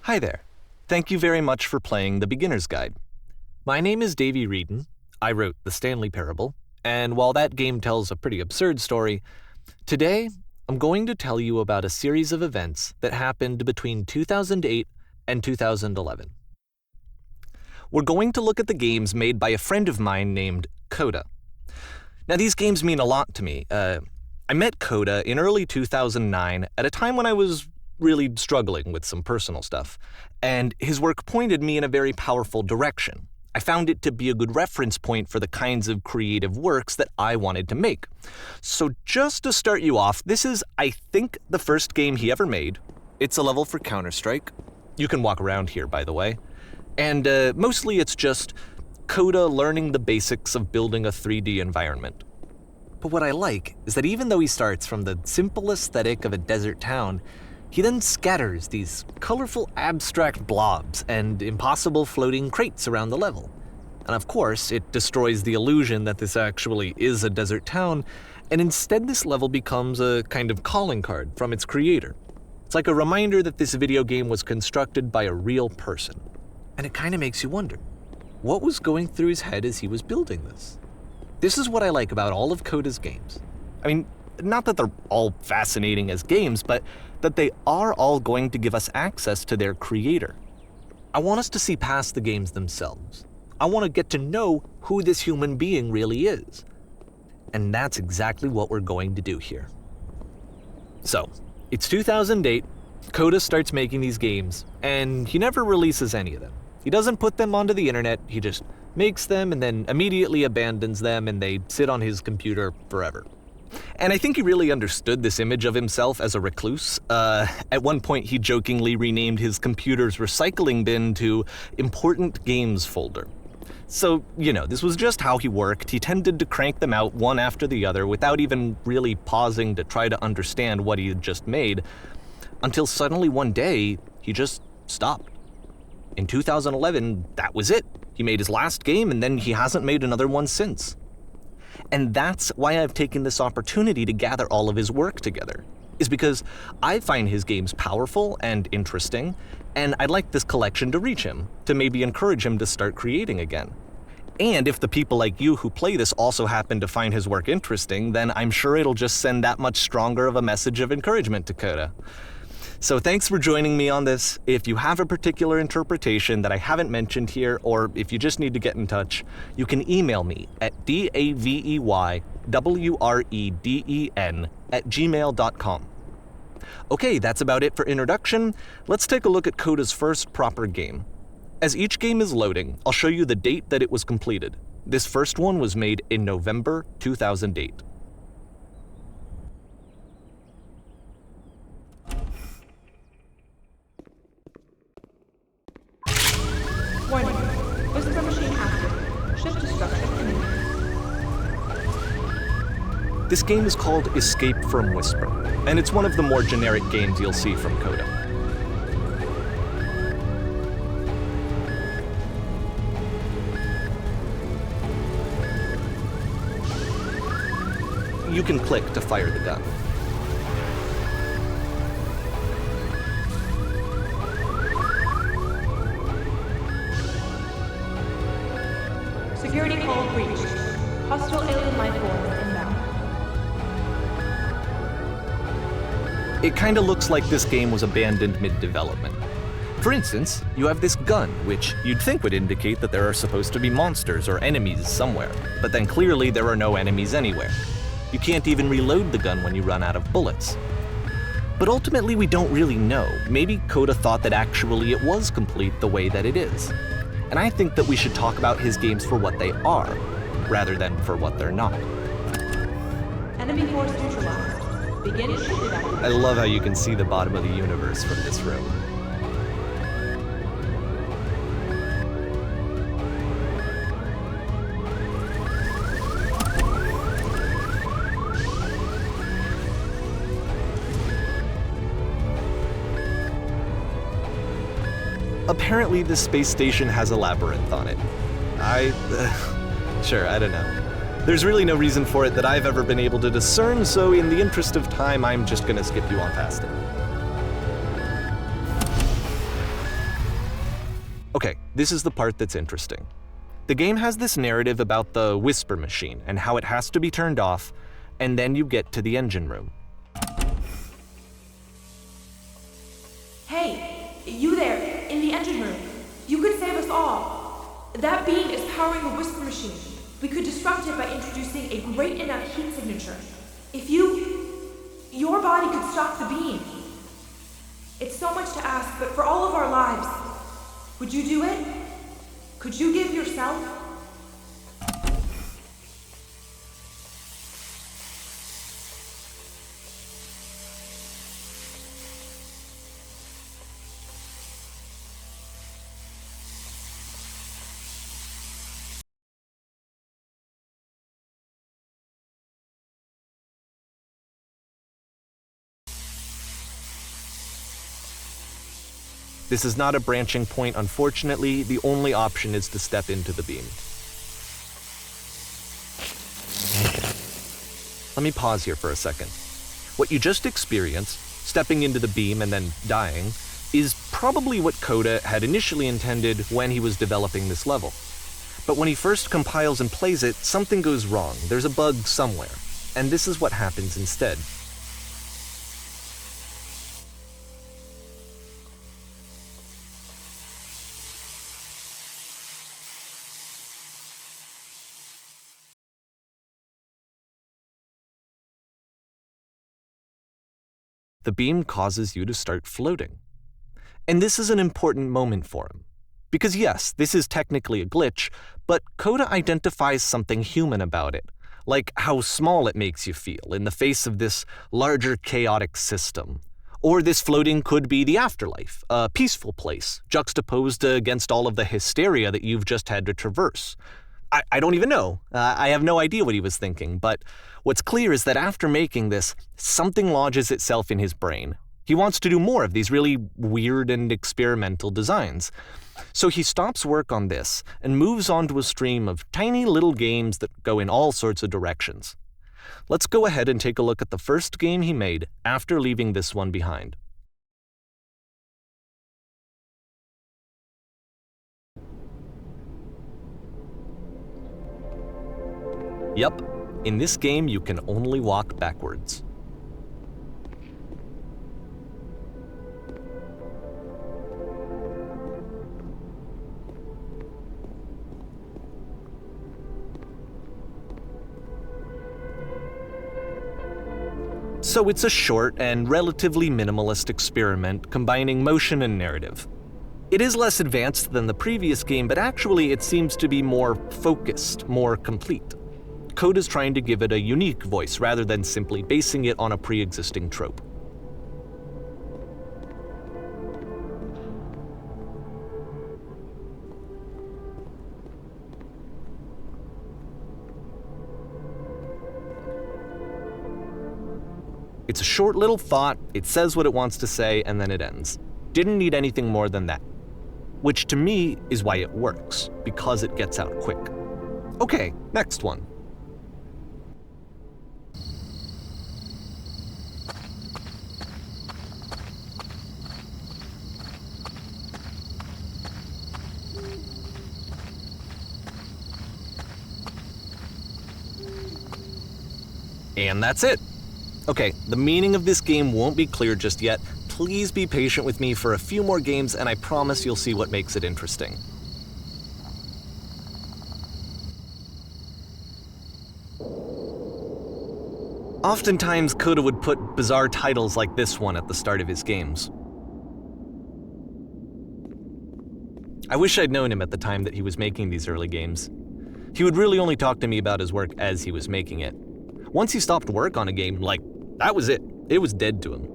Hi there. Thank you very much for playing The Beginner's Guide. My name is Davey Reedon. I wrote The Stanley Parable, and while that game tells a pretty absurd story, today I'm going to tell you about a series of events that happened between 2008 and 2011. We're going to look at the games made by a friend of mine named Coda. Now, these games mean a lot to me. I met Coda in early 2009 at a time when I was really struggling with some personal stuff, and his work pointed me in a very powerful direction. I found it to be a good reference point for the kinds of creative works that I wanted to make. So just to start you off, this is, I think, the first game he ever made. It's a level for Counter-Strike. You can walk around here, by the way. And mostly it's just Coda learning the basics of building a 3D environment. But what I like is that even though he starts from the simple aesthetic of a desert town, he then scatters these colorful abstract blobs and impossible floating crates around the level. And of course, it destroys the illusion that this actually is a desert town, and instead this level becomes a kind of calling card from its creator. It's like a reminder that this video game was constructed by a real person. And it kind of makes you wonder, what was going through his head as he was building this? This is what I like about all of Coda's games. I mean, not that they're all fascinating as games, but that they are all going to give us access to their creator. I want us to see past the games themselves. I want to get to know who this human being really is. And that's exactly what we're going to do here. So, it's 2008, Coda starts making these games, and he never releases any of them. He doesn't put them onto the internet, he just makes them and then immediately abandons them, and they sit on his computer forever. And I think he really understood this image of himself as a recluse. At one point, he jokingly renamed his computer's recycling bin to Important Games Folder. So, this was just how he worked. He tended to crank them out one after the other without even really pausing to try to understand what he had just made, until suddenly one day, he just stopped. In 2011, that was it. He made his last game, and then he hasn't made another one since. And that's why I've taken this opportunity to gather all of his work together, is because I find his games powerful and interesting, and I'd like this collection to reach him, to maybe encourage him to start creating again. And if the people like you who play this also happen to find his work interesting, then I'm sure it'll just send that much stronger of a message of encouragement to Coda. So thanks for joining me on this. If you have a particular interpretation that I haven't mentioned here, or if you just need to get in touch, you can email me at daveywreden@gmail.com. Okay, that's about it for introduction. Let's take a look at Coda's first proper game. As each game is loading, I'll show you the date that it was completed. This first one was made in November 2008. Warning. Whisper machine active. Shift destruction imminent. This game is called Escape from Whisper, and it's one of the more generic games you'll see from Coda. You can click to fire the gun. Security call breached. Hostile alien life form inbound. It kinda looks like this game was abandoned mid-development. For instance, you have this gun, which you'd think would indicate that there are supposed to be monsters or enemies somewhere, but then clearly there are no enemies anywhere. You can't even reload the gun when you run out of bullets. But ultimately we don't really know. Maybe Coda thought that actually it was complete the way that it is. And I think that we should talk about his games for what they are, rather than for what they're not. Enemy force neutralized. Begin ship evacuation. I love how you can see the bottom of the universe from this room. Apparently, this space station has a labyrinth on it. Sure, I don't know. There's really no reason for it that I've ever been able to discern, so in the interest of time, I'm just gonna skip you on past it. Okay, this is the part that's interesting. The game has this narrative about the whisper machine and how it has to be turned off, and then you get to the engine room. Hey, you there, in the engine room. You could save us all. That beam is powering the whisper machine. We could disrupt it by introducing a great enough heat signature. If your body could stop the beam. It's so much to ask, but for all of our lives, would you do it? Could you give yourself? This is not a branching point, unfortunately. The only option is to step into the beam. Let me pause here for a second. What you just experienced, stepping into the beam and then dying, is probably what Coda had initially intended when he was developing this level. But when he first compiles and plays it, something goes wrong. There's a bug somewhere. And this is what happens instead. The beam causes you to start floating. And this is an important moment for him. Because yes, this is technically a glitch, but Coda identifies something human about it, like how small it makes you feel in the face of this larger chaotic system. Or this floating could be the afterlife, a peaceful place, juxtaposed against all of the hysteria that you've just had to traverse. I don't even know. I have no idea what he was thinking, but what's clear is that after making this, something lodges itself in his brain. He wants to do more of these really weird and experimental designs. So he stops work on this and moves on to a stream of tiny little games that go in all sorts of directions. Let's go ahead and take a look at the first game he made after leaving this one behind. Yep, in this game you can only walk backwards. So it's a short and relatively minimalist experiment combining motion and narrative. It is less advanced than the previous game, but actually it seems to be more focused, more complete. Coda's trying to give it a unique voice rather than simply basing it on a pre-existing trope. It's a short little thought, it says what it wants to say, and then it ends. Didn't need anything more than that. Which to me is why it works, because it gets out quick. Okay, next one. And that's it. Okay, the meaning of this game won't be clear just yet. Please be patient with me for a few more games and I promise you'll see what makes it interesting. Oftentimes, Coda would put bizarre titles like this one at the start of his games. I wish I'd known him at the time that he was making these early games. He would really only talk to me about his work as he was making it. Once he stopped work on a game, that was it. It was dead to him.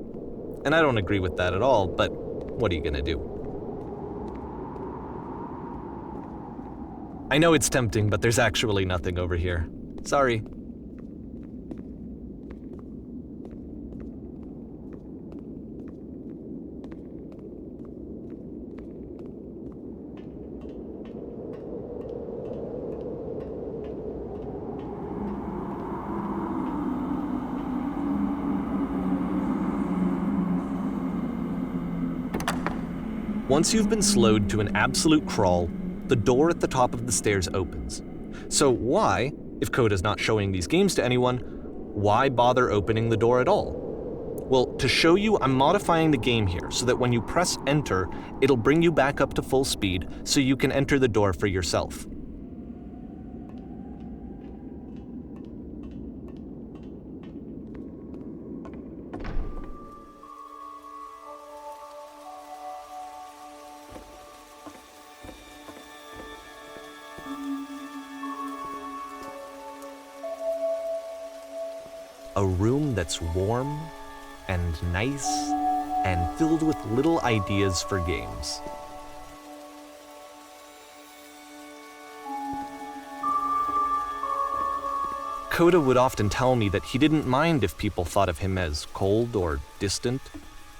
And I don't agree with that at all, but what are you gonna do? I know it's tempting, but there's actually nothing over here. Sorry. Once you've been slowed to an absolute crawl, the door at the top of the stairs opens. So why, if Coda's not showing these games to anyone, why bother opening the door at all? Well, to show you, I'm modifying the game here so that when you press enter, it'll bring you back up to full speed so you can enter the door for yourself. A room that's warm and nice and filled with little ideas for games. Coda would often tell me that he didn't mind if people thought of him as cold or distant.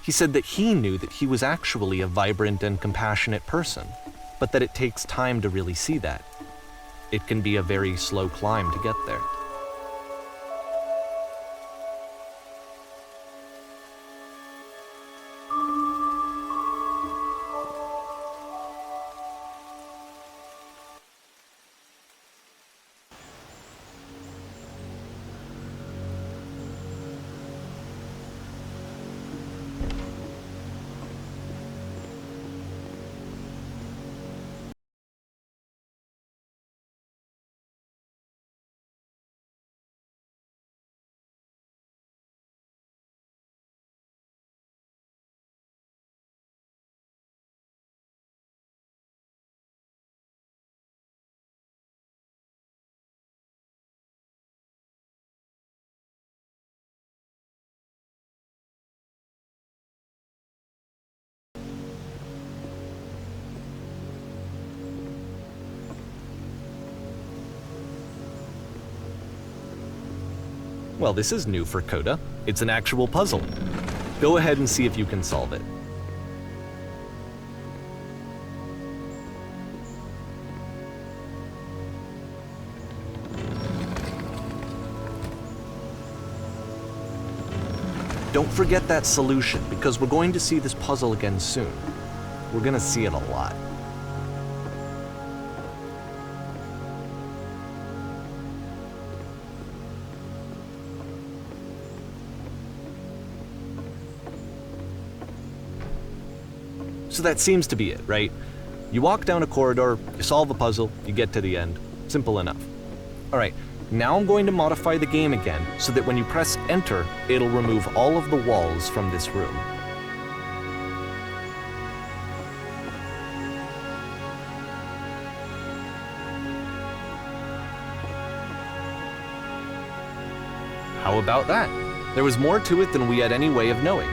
He said that he knew that he was actually a vibrant and compassionate person, but that it takes time to really see that. It can be a very slow climb to get there. Well, this is new for Coda. It's an actual puzzle. Go ahead and see if you can solve it. Don't forget that solution, because we're going to see this puzzle again soon. We're going to see it a lot. So that seems to be it, right? You walk down a corridor, you solve a puzzle, you get to the end. Simple enough. All right, now I'm going to modify the game again so that when you press enter, it'll remove all of the walls from this room. How about that? There was more to it than we had any way of knowing.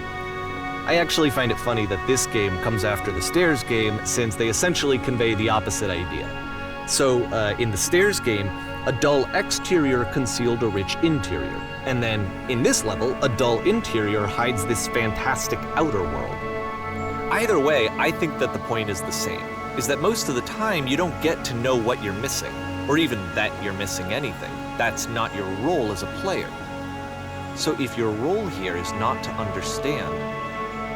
I actually find it funny that this game comes after the Stairs game, since they essentially convey the opposite idea. So, in the Stairs game, a dull exterior concealed a rich interior. And then, in this level, a dull interior hides this fantastic outer world. Either way, I think that the point is the same, is that most of the time you don't get to know what you're missing, or even that you're missing anything. That's not your role as a player. So if your role here is not to understand,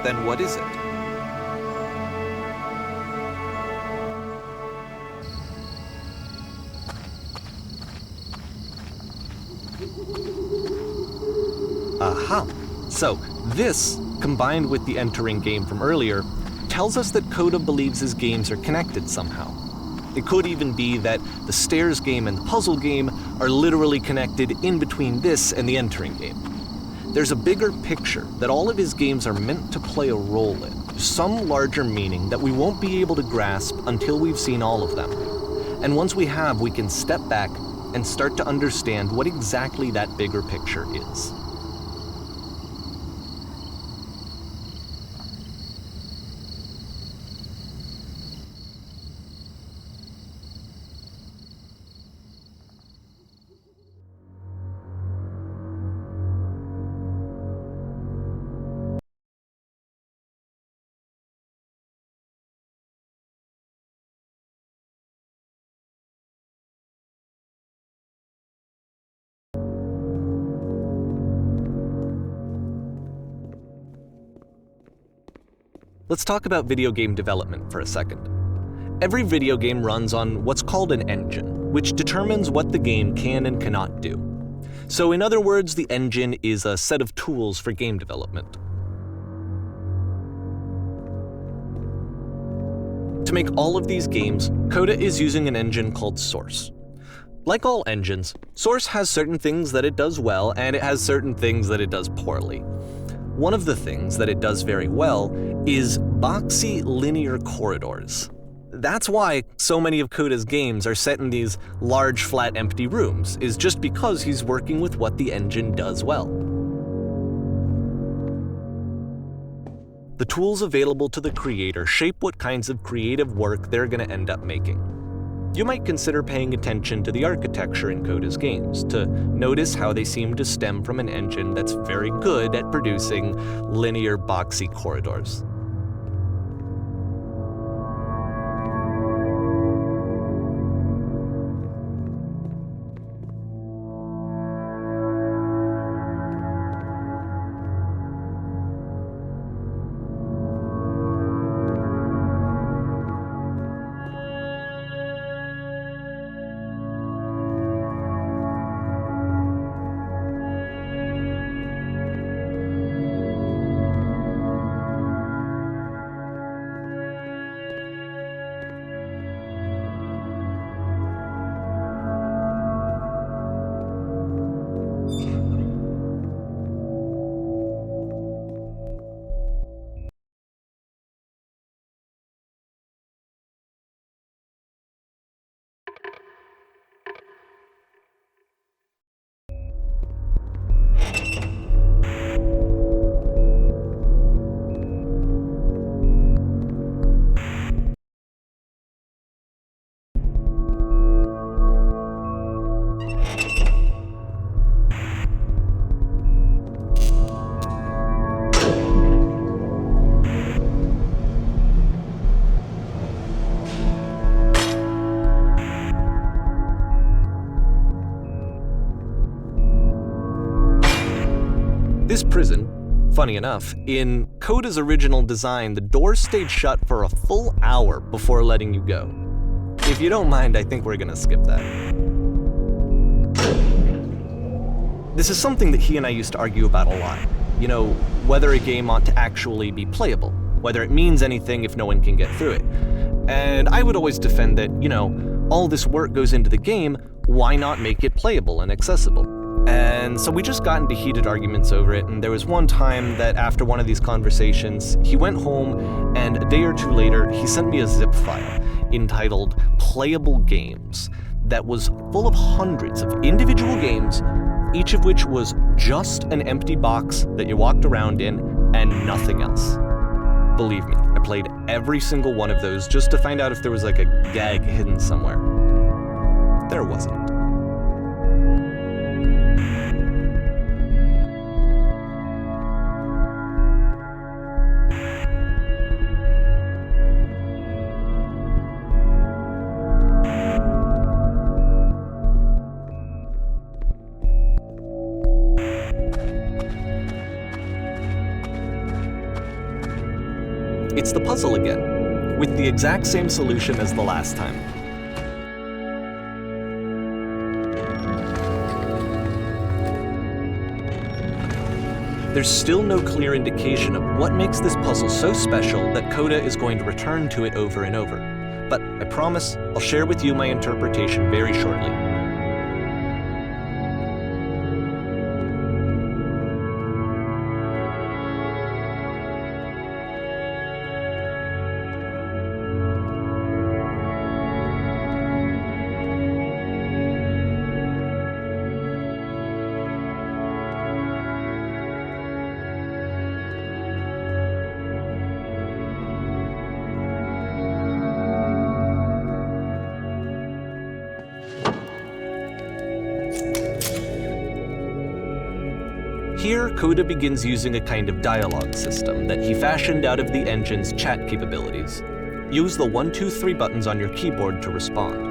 then what is it? Aha! So, this, combined with the entering game from earlier, tells us that Coda believes his games are connected somehow. It could even be that the Stairs game and the puzzle game are literally connected in between this and the entering game. There's a bigger picture that all of his games are meant to play a role in, some larger meaning that we won't be able to grasp until we've seen all of them. And once we have, we can step back and start to understand what exactly that bigger picture is. Let's talk about video game development for a second. Every video game runs on what's called an engine, which determines what the game can and cannot do. So in other words, the engine is a set of tools for game development. To make all of these games, Coda is using an engine called Source. Like all engines, Source has certain things that it does well, and it has certain things that it does poorly. One of the things that it does very well is boxy linear corridors. That's why so many of Coda's games are set in these large, flat, empty rooms, is just because he's working with what the engine does well. The tools available to the creator shape what kinds of creative work they're going to end up making. You might consider paying attention to the architecture in Coda's games to notice how they seem to stem from an engine that's very good at producing linear, boxy corridors. This prison, funny enough, in Coda's original design, the doors stayed shut for a full hour before letting you go. If you don't mind, I think we're gonna skip that. This is something that he and I used to argue about a lot. You know, whether a game ought to actually be playable, whether it means anything if no one can get through it. And I would always defend that, you know, all this work goes into the game, why not make it playable and accessible? And so we just got into heated arguments over it, and there was one time that after one of these conversations, he went home, and a day or two later, he sent me a zip file entitled Playable Games that was full of hundreds of individual games, each of which was just an empty box that you walked around in and nothing else. Believe me, I played every single one of those just to find out if there was like a gag hidden somewhere. There wasn't. It's the puzzle again, with the exact same solution as the last time. There's still no clear indication of what makes this puzzle so special that Coda is going to return to it over and over. But I promise I'll share with you my interpretation very shortly. Here, Coda begins using a kind of dialogue system that he fashioned out of the engine's chat capabilities. Use the 1, 2, 3 buttons on your keyboard to respond.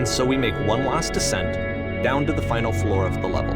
and so we make one last descent down to the final floor of the level.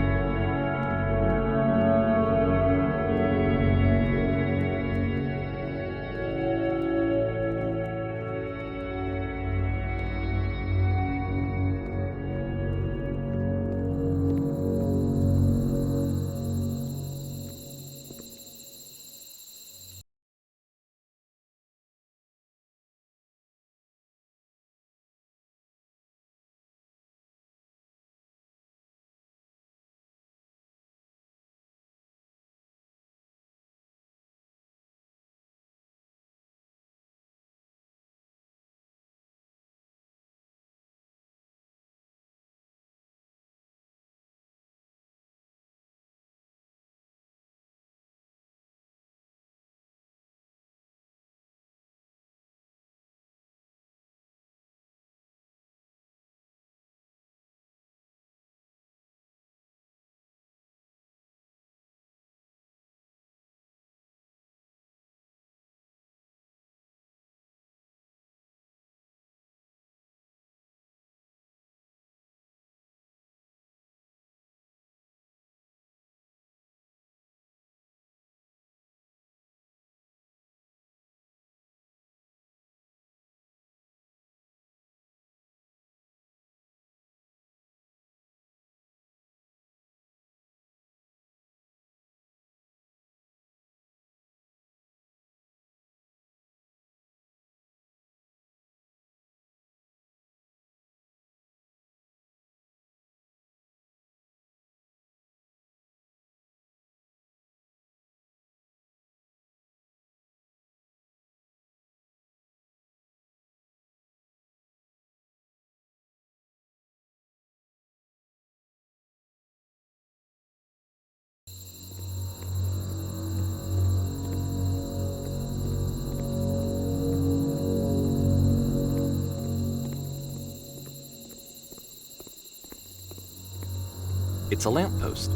It's a lamppost.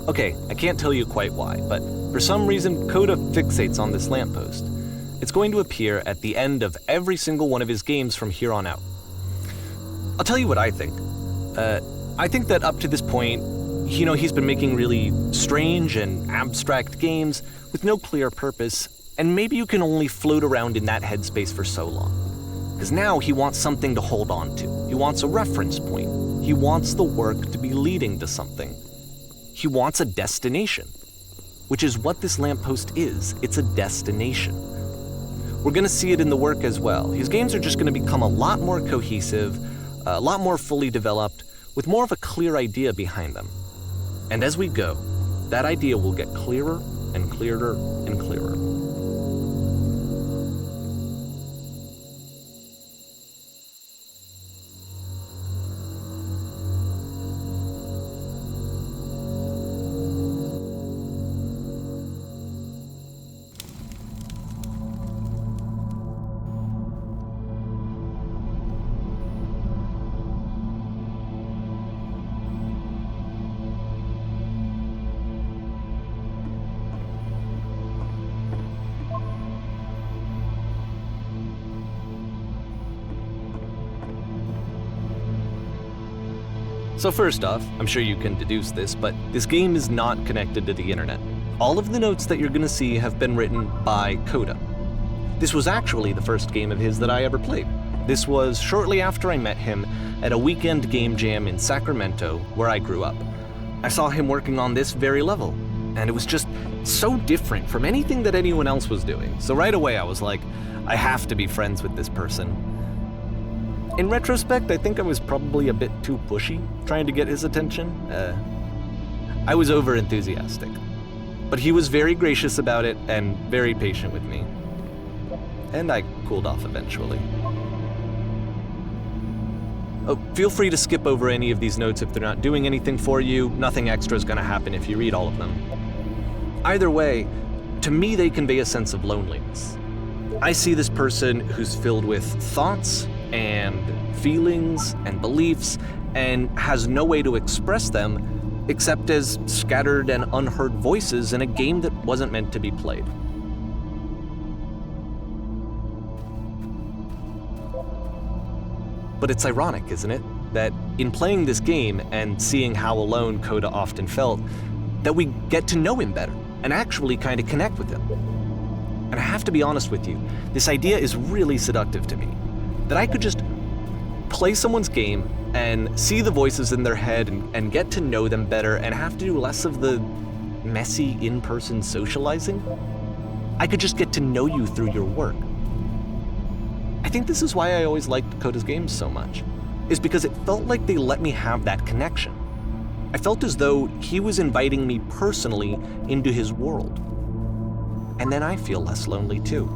Okay, I can't tell you quite why, but for some reason Coda fixates on this lamppost. It's going to appear at the end of every single one of his games from here on out. I'll tell you what I think. I think that up to this point, he's been making really strange and abstract games with no clear purpose, and maybe you can only float around in that headspace for so long. Because now he wants something to hold on to. He wants a reference point. He wants the work to be leading to something. He wants a destination, which is what this lamppost is. It's a destination. We're going to see it in the work as well. His games are just going to become a lot more cohesive, a lot more fully developed, with more of a clear idea behind them. And as we go, that idea will get clearer and clearer and clearer. So first off, I'm sure you can deduce this, but this game is not connected to the internet. All of the notes that you're gonna see have been written by Coda. This was actually the first game of his that I ever played. This was shortly after I met him at a weekend game jam in Sacramento, where I grew up. I saw him working on this very level, and it was just so different from anything that anyone else was doing. So right away I was like, I have to be friends with this person. In retrospect, I think I was probably a bit too pushy trying to get his attention. I was over-enthusiastic. But he was very gracious about it and very patient with me. And I cooled off eventually. Oh, feel free to skip over any of these notes if they're not doing anything for you. Nothing extra is going to happen if you read all of them. Either way, to me they convey a sense of loneliness. I see this person who's filled with thoughts and feelings and beliefs and has no way to express them except as scattered and unheard voices in a game that wasn't meant to be played. But it's ironic, isn't it? That in playing this game and seeing how alone Kota often felt, that we get to know him better and actually kind of connect with him. And I have to be honest with you, this idea is really seductive to me. That I could just play someone's game and see the voices in their head and get to know them better and have to do less of the messy in-person socializing. I could just get to know you through your work. I think this is why I always liked Kota's games so much, is because it felt like they let me have that connection. I felt as though he was inviting me personally into his world. And then I feel less lonely too.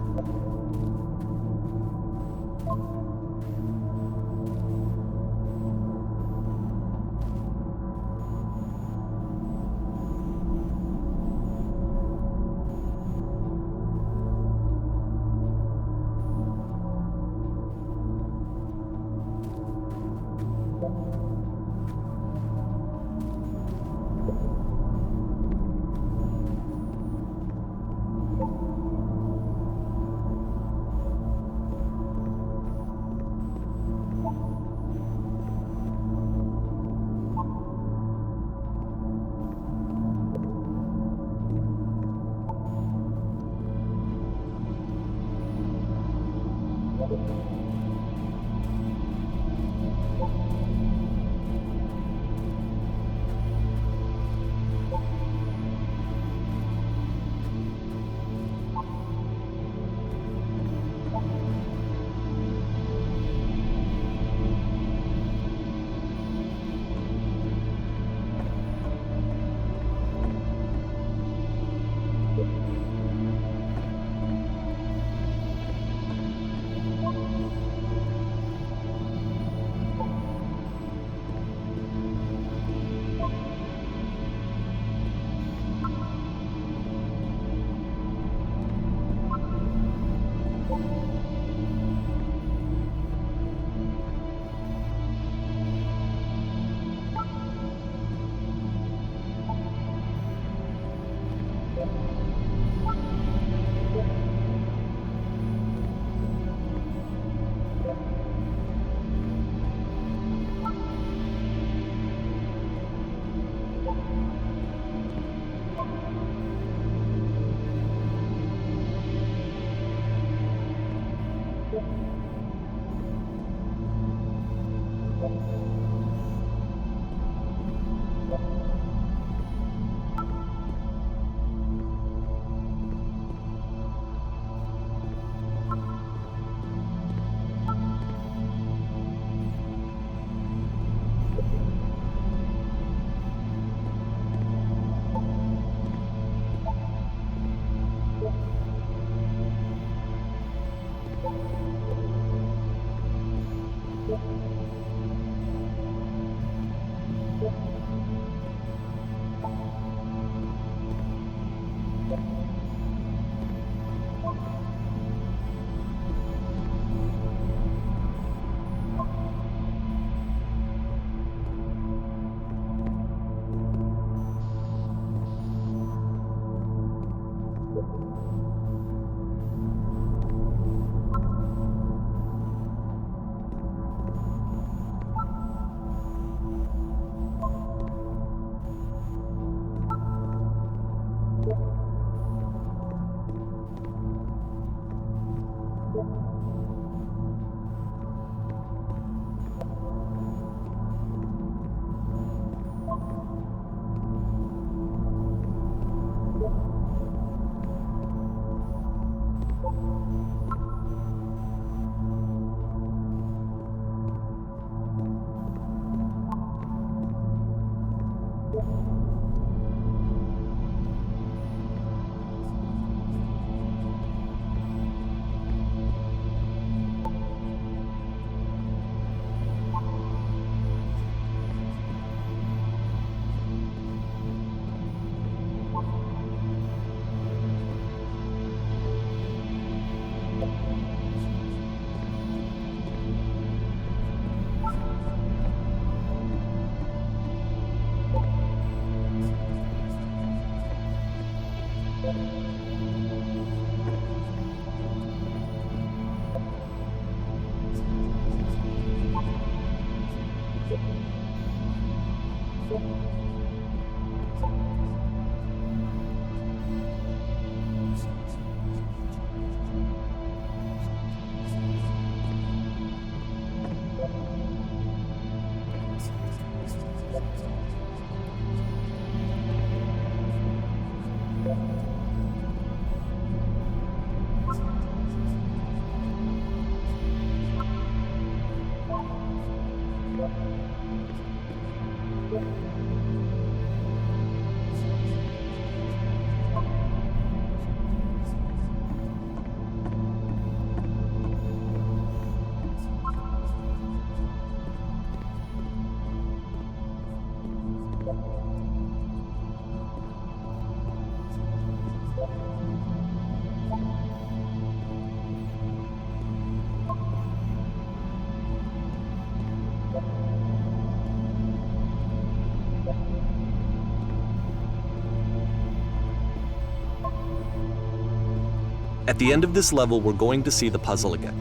At the end of this level, we're going to see the puzzle again.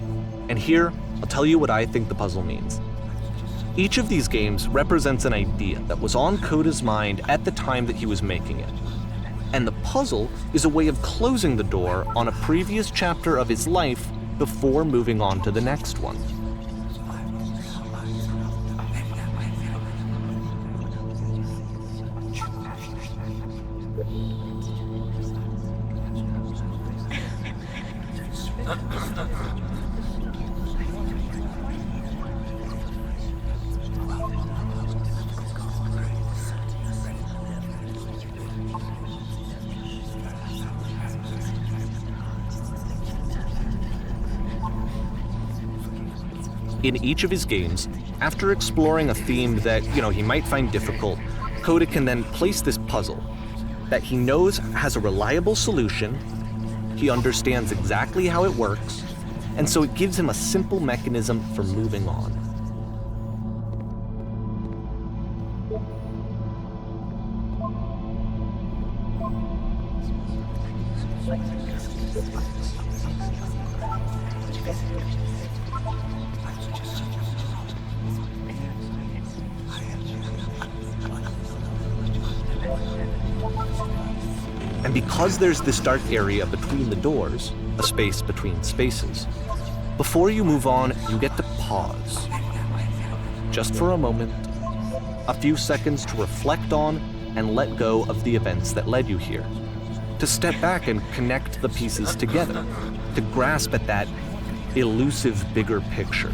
And here, I'll tell you what I think the puzzle means. Each of these games represents an idea that was on Coda's mind at the time that he was making it. And the puzzle is a way of closing the door on a previous chapter of his life before moving on to the next one. In each of his games, after exploring a theme that, he might find difficult, Coda can then place this puzzle that he knows has a reliable solution, he understands exactly how it works, and so it gives him a simple mechanism for moving on. And because there's this dark area between the doors, a space between spaces, before you move on, you get to pause. Just for a moment, a few seconds to reflect on and let go of the events that led you here. To step back and connect the pieces together, to grasp at that elusive bigger picture.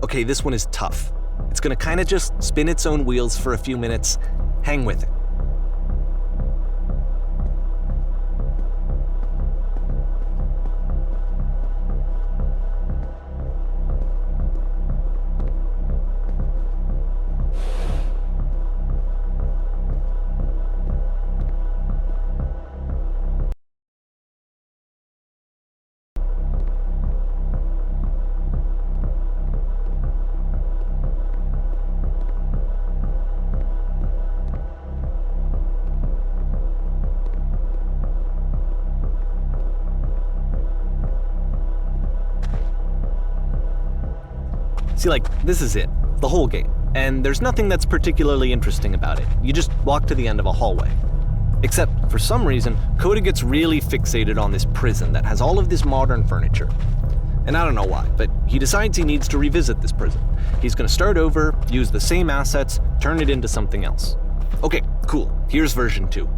Okay, this one is tough. It's gonna kind of just spin its own wheels for a few minutes. Hang with it. See, like, this is it, the whole game. And there's nothing that's particularly interesting about it. You just walk to the end of a hallway. Except, for some reason, Coda gets really fixated on this prison that has all of this modern furniture. And I don't know why, but he decides he needs to revisit this prison. He's gonna start over, use the same assets, turn it into something else. Okay, cool. Here's version 2.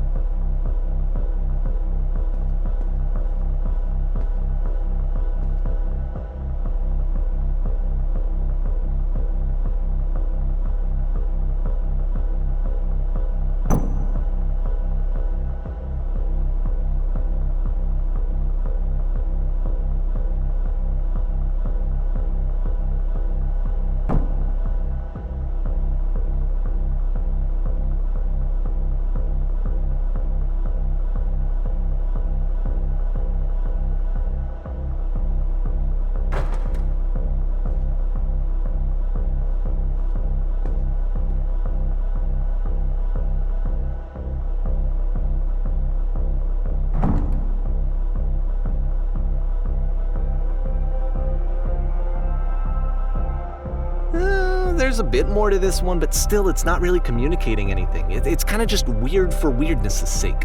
There's a bit more to this one, but still it's not really communicating anything. It's kind of just weird for weirdness' sake.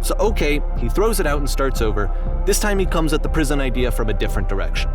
So okay, he throws it out and starts over. This time he comes at the prison idea from a different direction.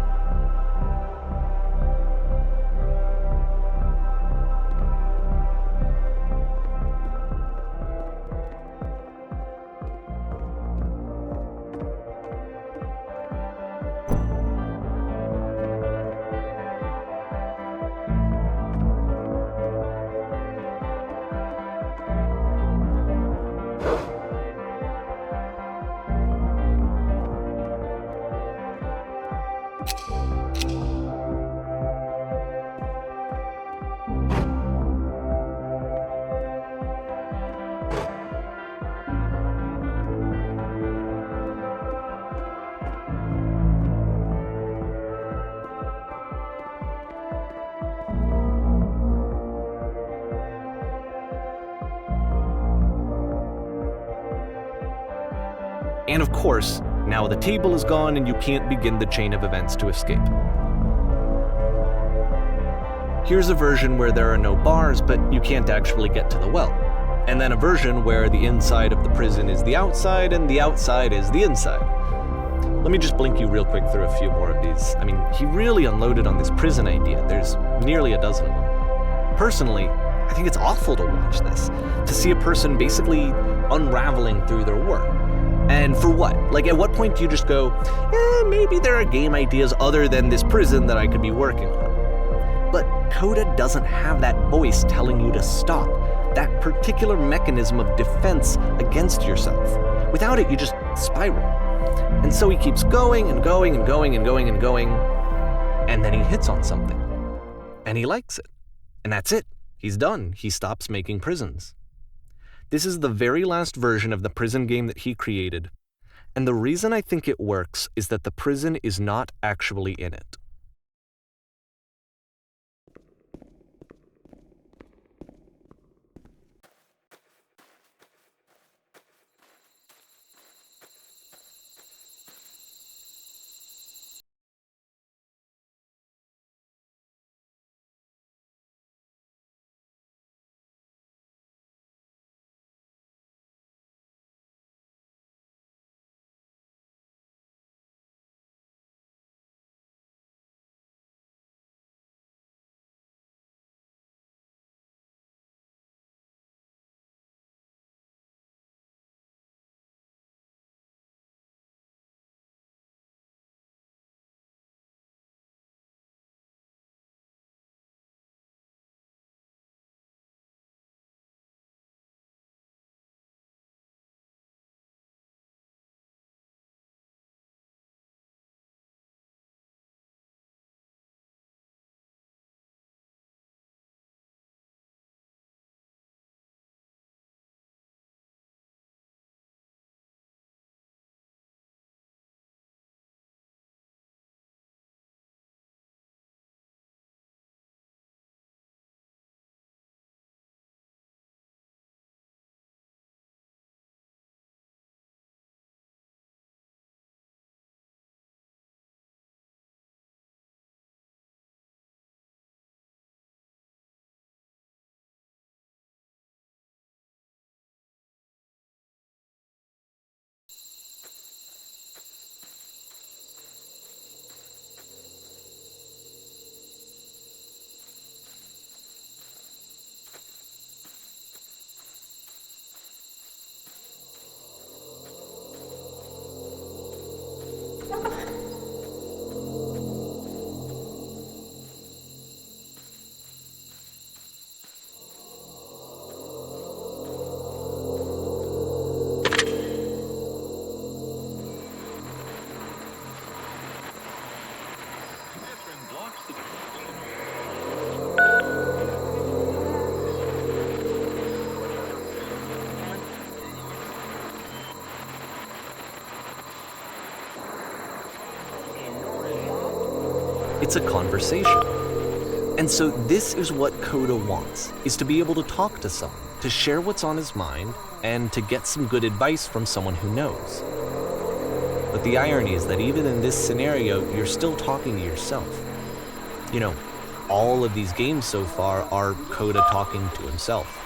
And of course, now the table is gone and you can't begin the chain of events to escape. Here's a version where there are no bars, but you can't actually get to the well. And then a version where the inside of the prison is the outside and the outside is the inside. Let me just blink you real quick through a few more of these. I mean, he really unloaded on this prison idea. There's nearly a dozen of them. Personally, I think it's awful to watch this, to see a person basically unraveling through their work. And for what? Like, at what point do you just go, maybe there are game ideas other than this prison that I could be working on? But Coda doesn't have that voice telling you to stop, that particular mechanism of defense against yourself. Without it, you just spiral. And so he keeps going and going and going and going and going, and then he hits on something. And he likes it. And that's it. He's done. He stops making prisons. This is the very last version of the prison game that he created, and the reason I think it works is that the prison is not actually in it. It's a conversation. And so this is what Coda wants, is to be able to talk to someone, to share what's on his mind, and to get some good advice from someone who knows. But the irony is that even in this scenario, you're still talking to yourself. You know, all of these games so far are Coda talking to himself.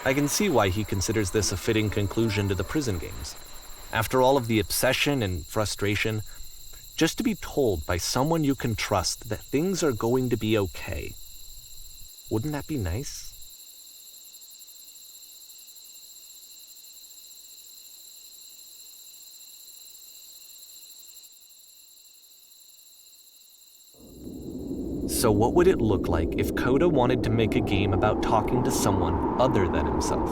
I can see why he considers this a fitting conclusion to the prison games. After all of the obsession and frustration, just to be told by someone you can trust that things are going to be okay. Wouldn't that be nice? So what would it look like if Coda wanted to make a game about talking to someone other than himself?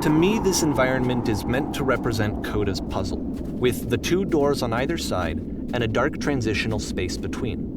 To me, this environment is meant to represent Coda's puzzle, with the two doors on either side and a dark transitional space between.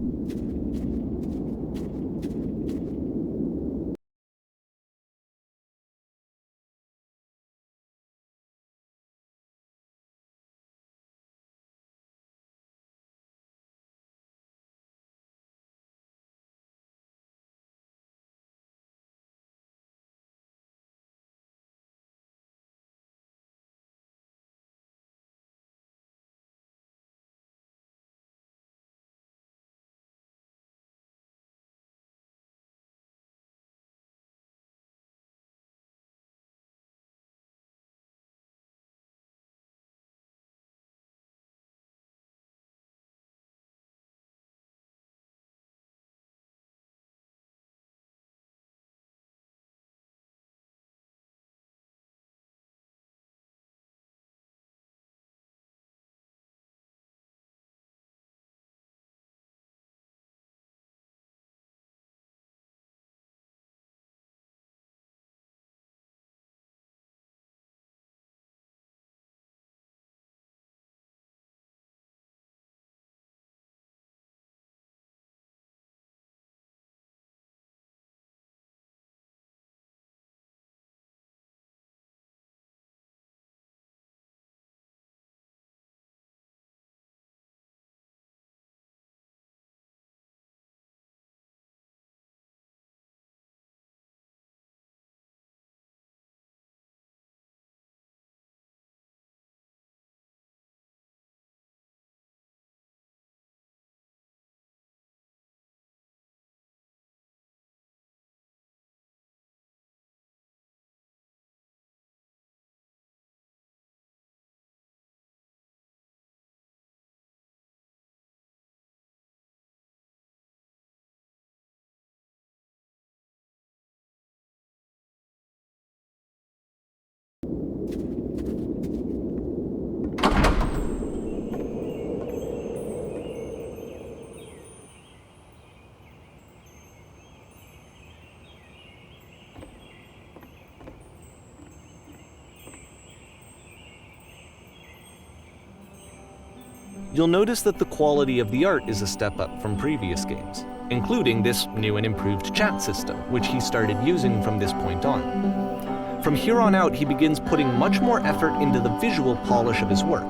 you'll notice that the quality of the art is a step up from previous games, including this new and improved chat system, which he started using from this point on. From here on out, he begins putting much more effort into the visual polish of his work,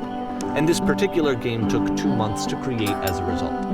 and this particular game took 2 months to create as a result.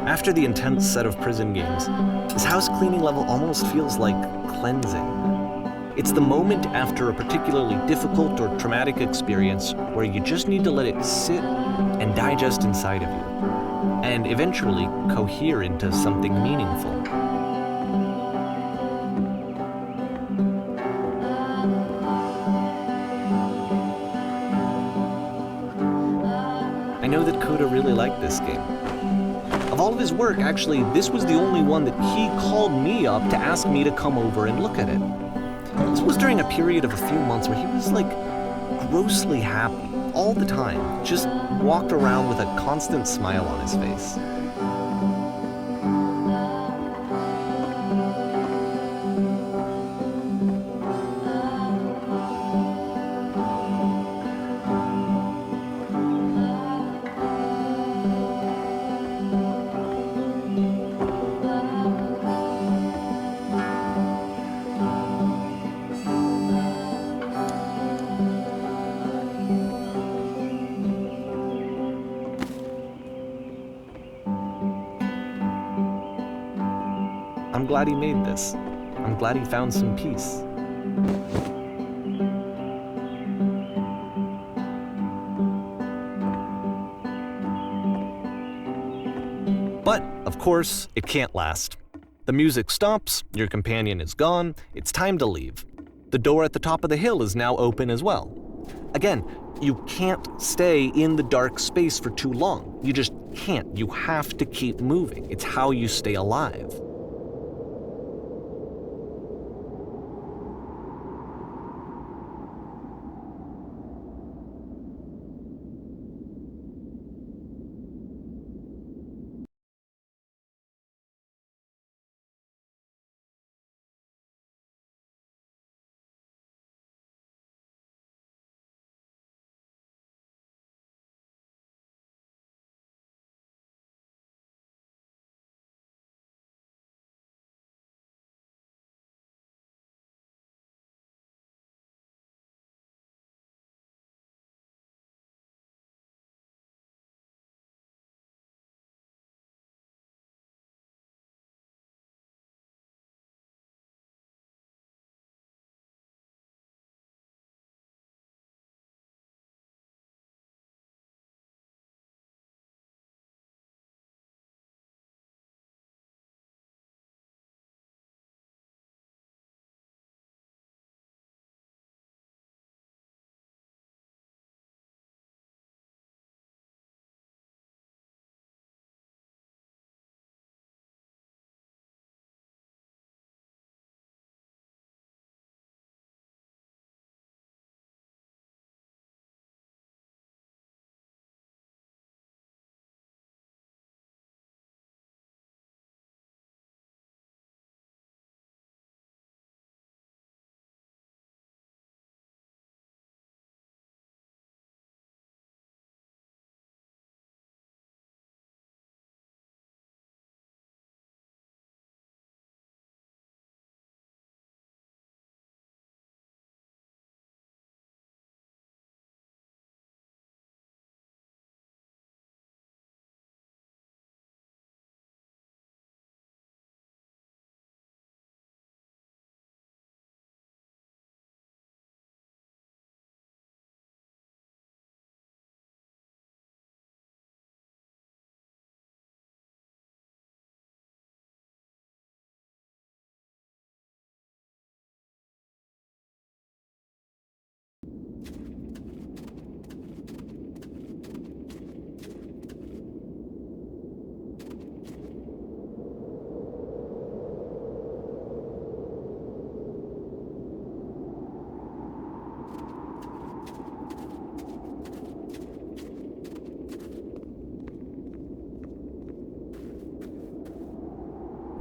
After the intense set of prison games, this house cleaning level almost feels like cleansing. It's the moment after a particularly difficult or traumatic experience where you just need to let it sit and digest inside of you, and eventually cohere into something meaningful. I know that Coda really liked this game. Of all of his work, actually, this was the only one that he called me up to ask me to come over and look at it. This was during a period of a few months where he was like grossly happy all the time, just walked around with a constant smile on his face. I'm glad he made this. I'm glad he found some peace. But, of course, it can't last. The music stops, your companion is gone, it's time to leave. The door at the top of the hill is now open as well. Again, you can't stay in the dark space for too long. You just can't. You have to keep moving. It's how you stay alive.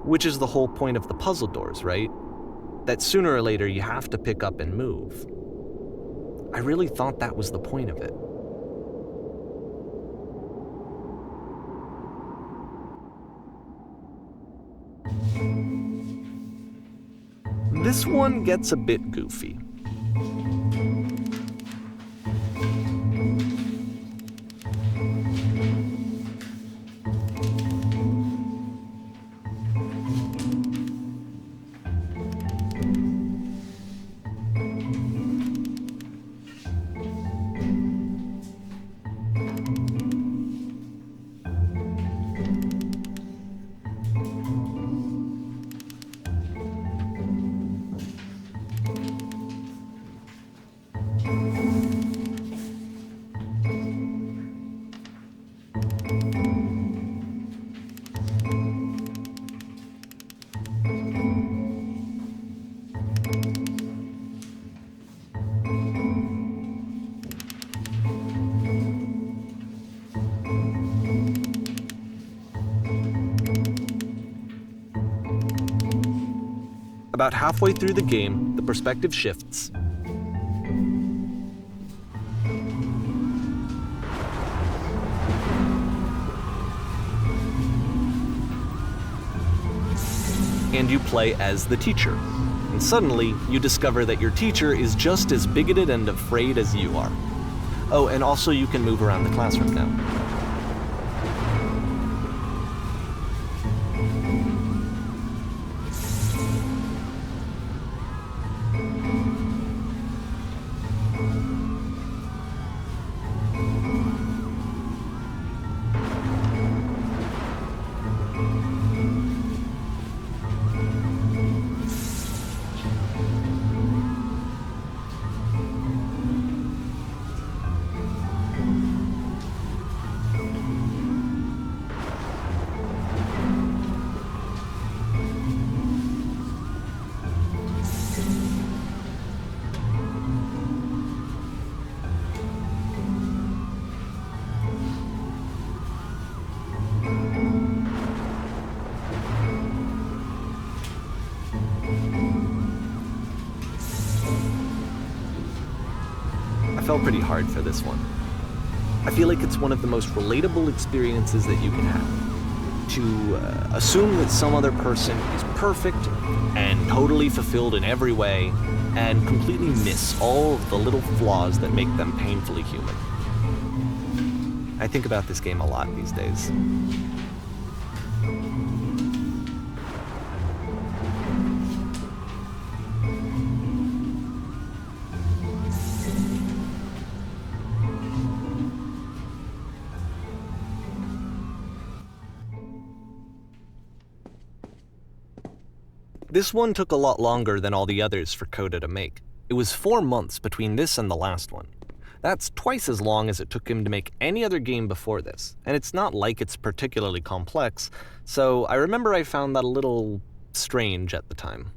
Which is the whole point of the puzzle doors, right? That sooner or later you have to pick up and move. I really thought that was the point of it. This one gets a bit goofy. About halfway through the game, the perspective shifts. And you play as the teacher. And suddenly, you discover that your teacher is just as bigoted and afraid as you are. Oh, and also you can move around the classroom now. I fell pretty hard for this one. I feel like it's one of the most relatable experiences that you can have. To assume that some other person is perfect and totally fulfilled in every way, and completely miss all of the little flaws that make them painfully human. I think about this game a lot these days. This one took a lot longer than all the others for Coda to make. It was 4 months between this and the last one. That's twice as long as it took him to make any other game before this, and it's not like it's particularly complex, so I remember I found that a little strange at the time.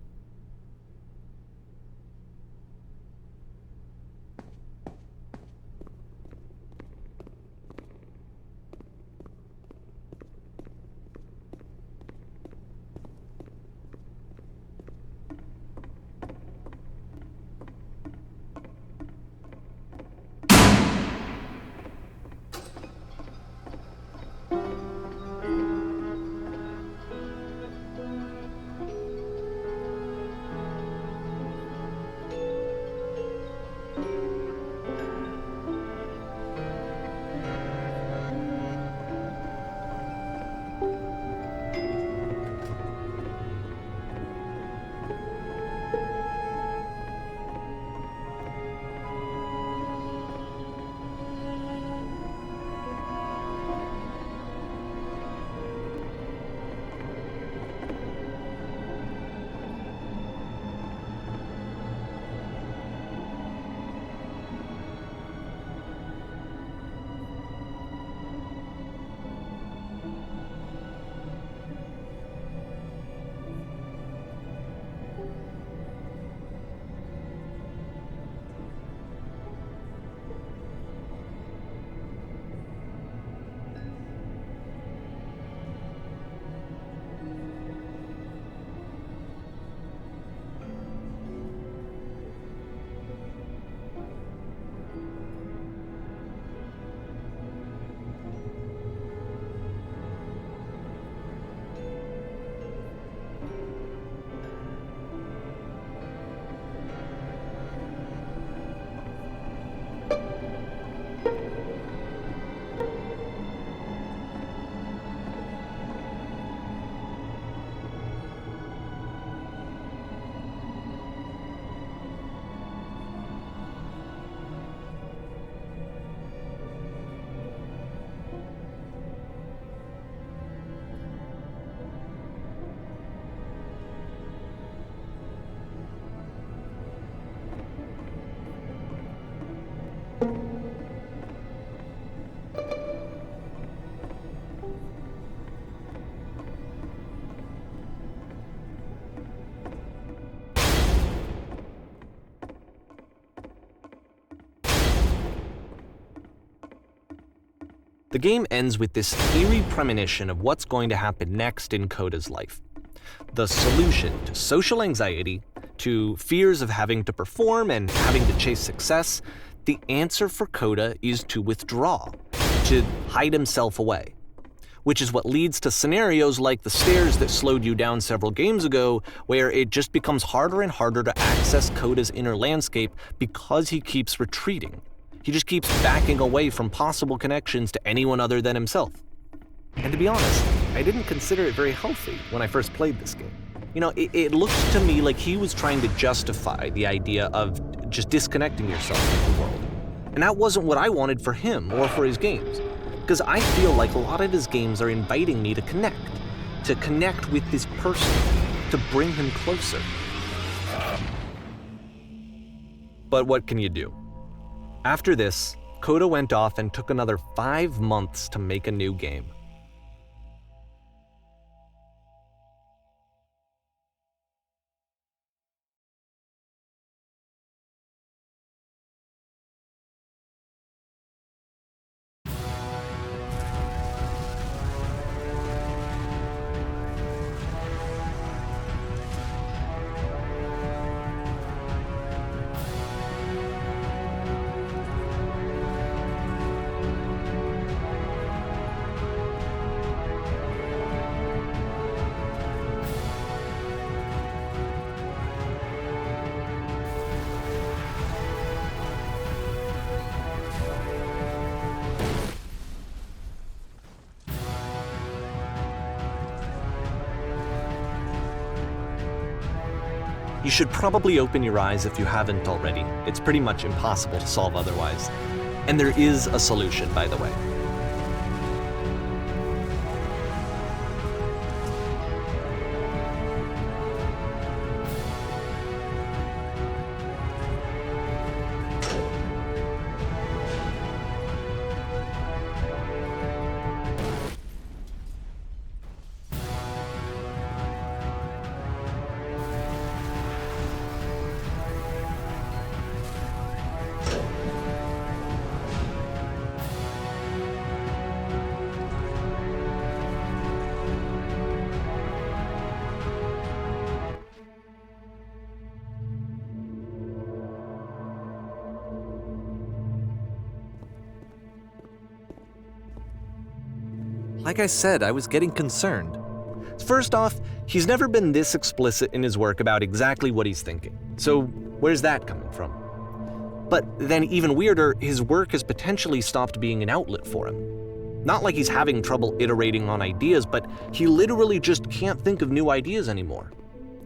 The game ends with this eerie premonition of what's going to happen next in Koda's life. The solution to social anxiety, to fears of having to perform and having to chase success, the answer for Koda is to withdraw, to hide himself away. Which is what leads to scenarios like the stairs that slowed you down several games ago, where it just becomes harder and harder to access Koda's inner landscape because he keeps retreating. He just keeps backing away from possible connections to anyone other than himself. And to be honest, I didn't consider it very healthy when I first played this game. It looked to me like he was trying to justify the idea of just disconnecting yourself from the world. And that wasn't what I wanted for him or for his games. Because I feel like a lot of his games are inviting me to connect with this person, to bring him closer. But what can you do? After this, Koda went off and took another 5 months to make a new game. You should probably open your eyes if you haven't already. It's pretty much impossible to solve otherwise. And there is a solution, by the way. Like I said, I was getting concerned. First off, he's never been this explicit in his work about exactly what he's thinking. So where's that coming from? But then even weirder, his work has potentially stopped being an outlet for him. Not like he's having trouble iterating on ideas, but he literally just can't think of new ideas anymore.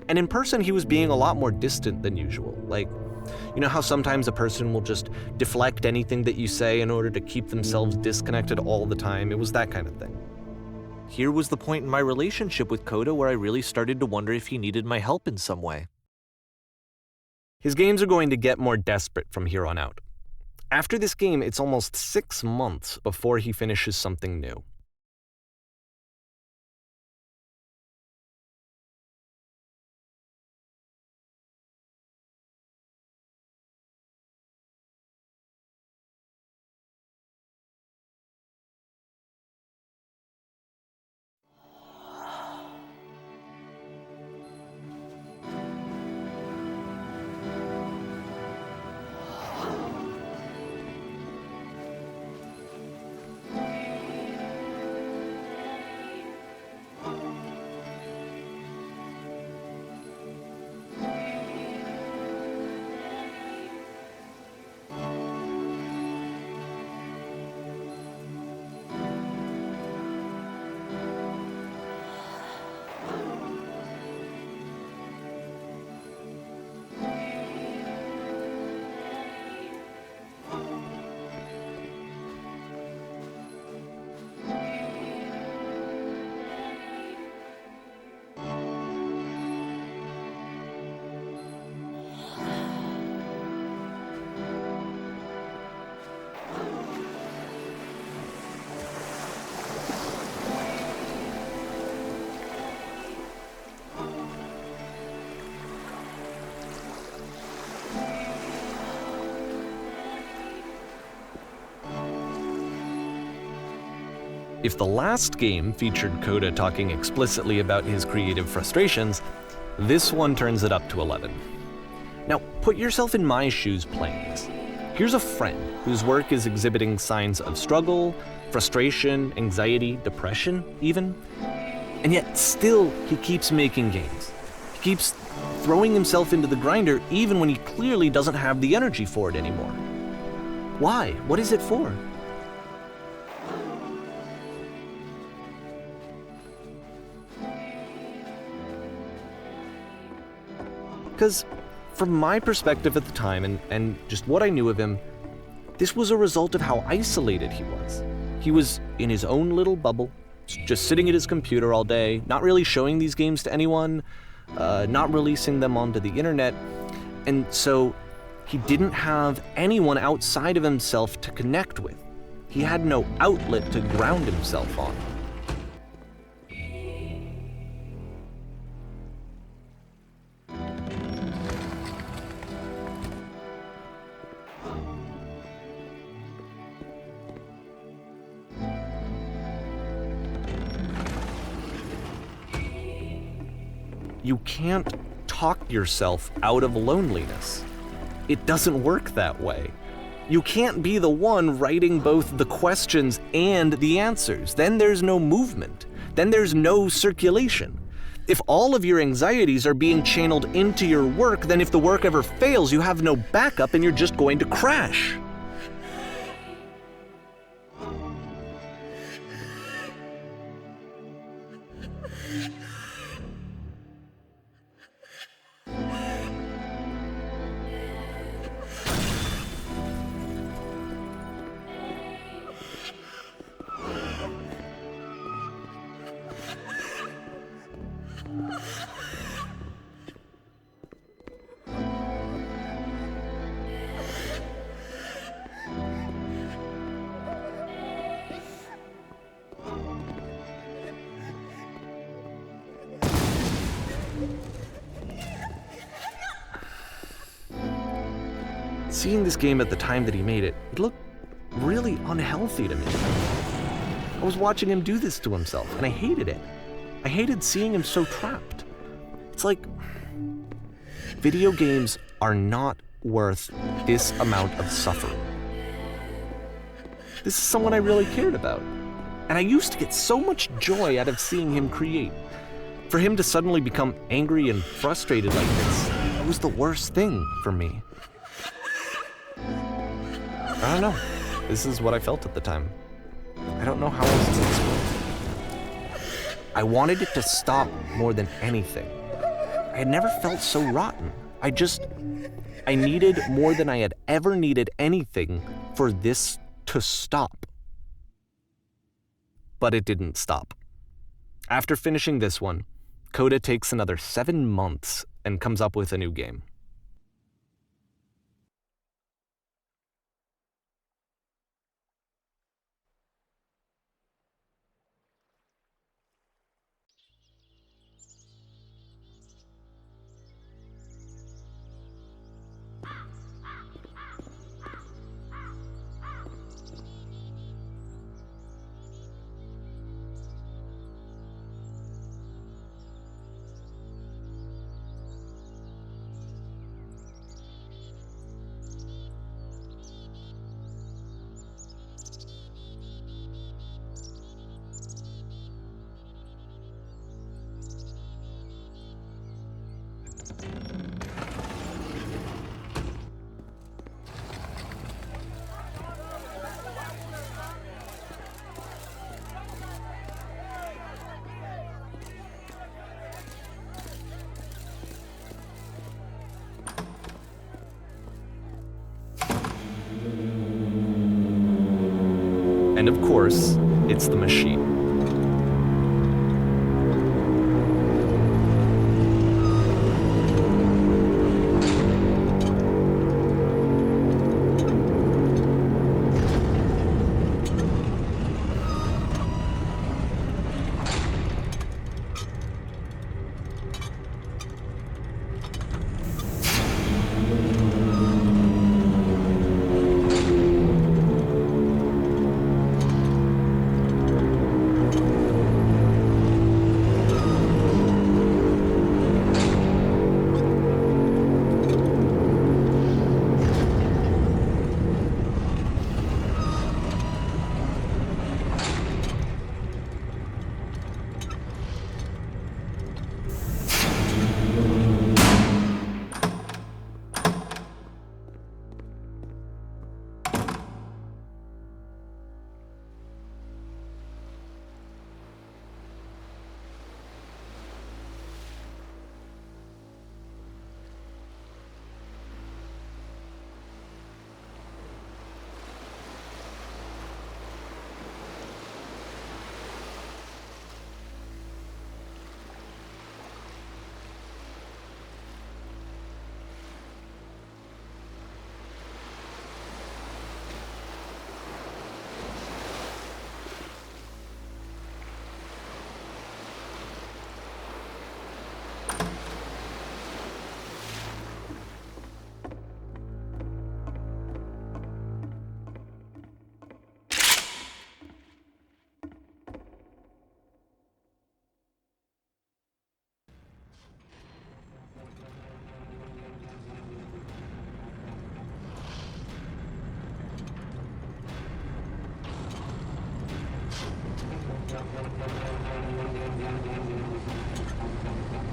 And in person, he was being a lot more distant than usual. Like, you know how sometimes a person will just deflect anything that you say in order to keep themselves disconnected all the time? It was that kind of thing. Here was the point in my relationship with Koda where I really started to wonder if he needed my help in some way. His games are going to get more desperate from here on out. After this game, it's almost 6 months before he finishes something new. If the last game featured Coda talking explicitly about his creative frustrations, this one turns it up to 11. Now, put yourself in my shoes playing this. Here's a friend whose work is exhibiting signs of struggle, frustration, anxiety, depression, even. And yet, still, he keeps making games. He keeps throwing himself into the grinder even when he clearly doesn't have the energy for it anymore. Why? What is it for? Because from my perspective at the time and just what I knew of him, this was a result of how isolated he was. He was in his own little bubble, just sitting at his computer all day, not really showing these games to anyone, not releasing them onto the internet, and so he didn't have anyone outside of himself to connect with. He had no outlet to ground himself on. You can't talk yourself out of loneliness. It doesn't work that way. You can't be the one writing both the questions and the answers. Then there's no movement. Then there's no circulation. If all of your anxieties are being channeled into your work, then if the work ever fails, you have no backup and you're just going to crash. Seeing this game at the time that he made it, it looked really unhealthy to me. I was watching him do this to himself, and I hated it. I hated seeing him so trapped. It's like, video games are not worth this amount of suffering. This is someone I really cared about, and I used to get so much joy out of seeing him create. For him to suddenly become angry and frustrated like this, it was the worst thing for me. I don't know. This is what I felt at the time. I don't know how else to explain. I wanted it to stop more than anything. I had never felt so rotten. I needed more than I had ever needed anything for this to stop. But it didn't stop. After finishing this one, Coda takes another 7 months and comes up with a new game. And of course, it's the machine.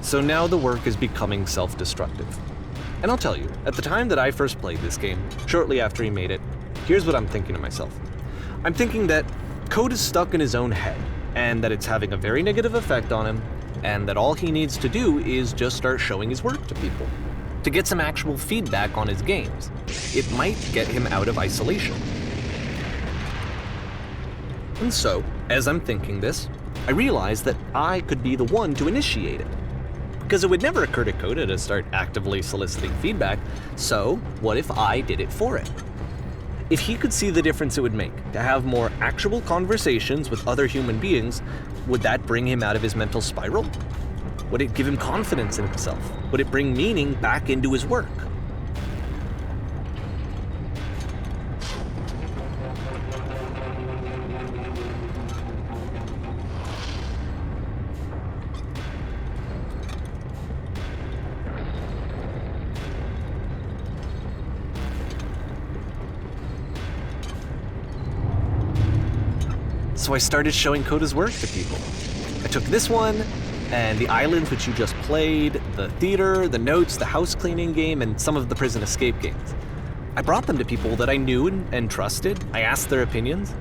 So now the work is becoming self-destructive. And I'll tell you, at the time that I first played this game, shortly after he made it, here's what I'm thinking to myself. I'm thinking that Code is stuck in his own head, and that it's having a very negative effect on him, and that all he needs to do is just start showing his work to people, to get some actual feedback on his games. It might get him out of isolation. And so, as I'm thinking this, I realize that I could be the one to initiate it. Because it would never occur to Coda to start actively soliciting feedback, so what if I did it for him? If he could see the difference it would make to have more actual conversations with other human beings, would that bring him out of his mental spiral? Would it give him confidence in himself? Would it bring meaning back into his work? So I started showing Coda's work to people. I took this one, and the islands which you just played, the theater, the notes, the house cleaning game, and some of the prison escape games. I brought them to people that I knew and trusted. I asked their opinions.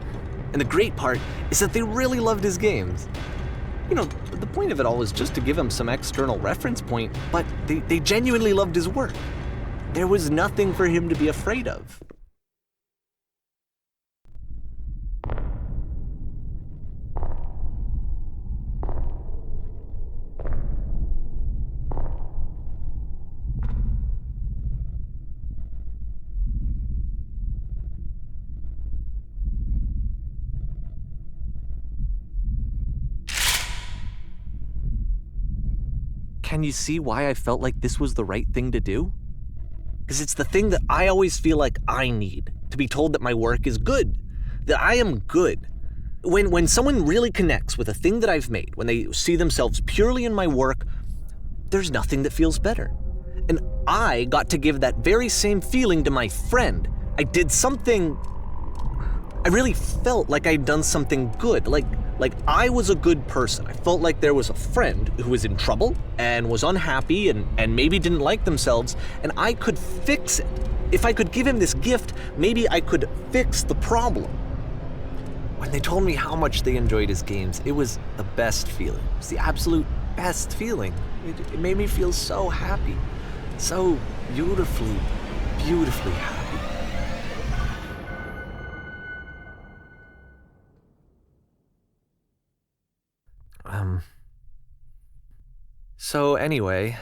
And the great part is that they really loved his games. You know, the point of it all was just to give him some external reference point, but they genuinely loved his work. There was nothing for him to be afraid of. Can you see why I felt like this was the right thing to do? Because it's the thing that I always feel like I need, to be told that my work is good, that I am good. When someone really connects with a thing that I've made, when they see themselves purely in my work, there's nothing that feels better. And I got to give that very same feeling to my friend. I did something, I really felt like I'd done something good, like I was a good person. I felt like there was a friend who was in trouble and was unhappy and maybe didn't like themselves, and I could fix it. If I could give him this gift, maybe I could fix the problem. When they told me how much they enjoyed his games, it was the best feeling. It was the absolute best feeling. It made me feel so happy, so beautifully, beautifully happy. So anyway,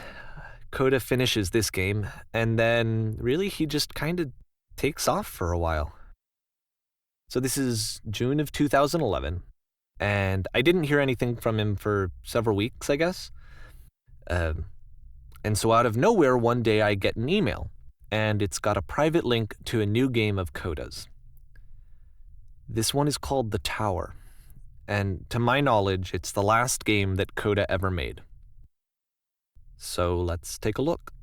Coda finishes this game, and then really he just kind of takes off for a while. So this is June of 2011, and I didn't hear anything from him for several weeks, I guess. And so out of nowhere, one day I get an email, and it's got a private link to a new game of Coda's. This one is called The Tower, and to my knowledge, it's the last game that Coda ever made. So let's take a look.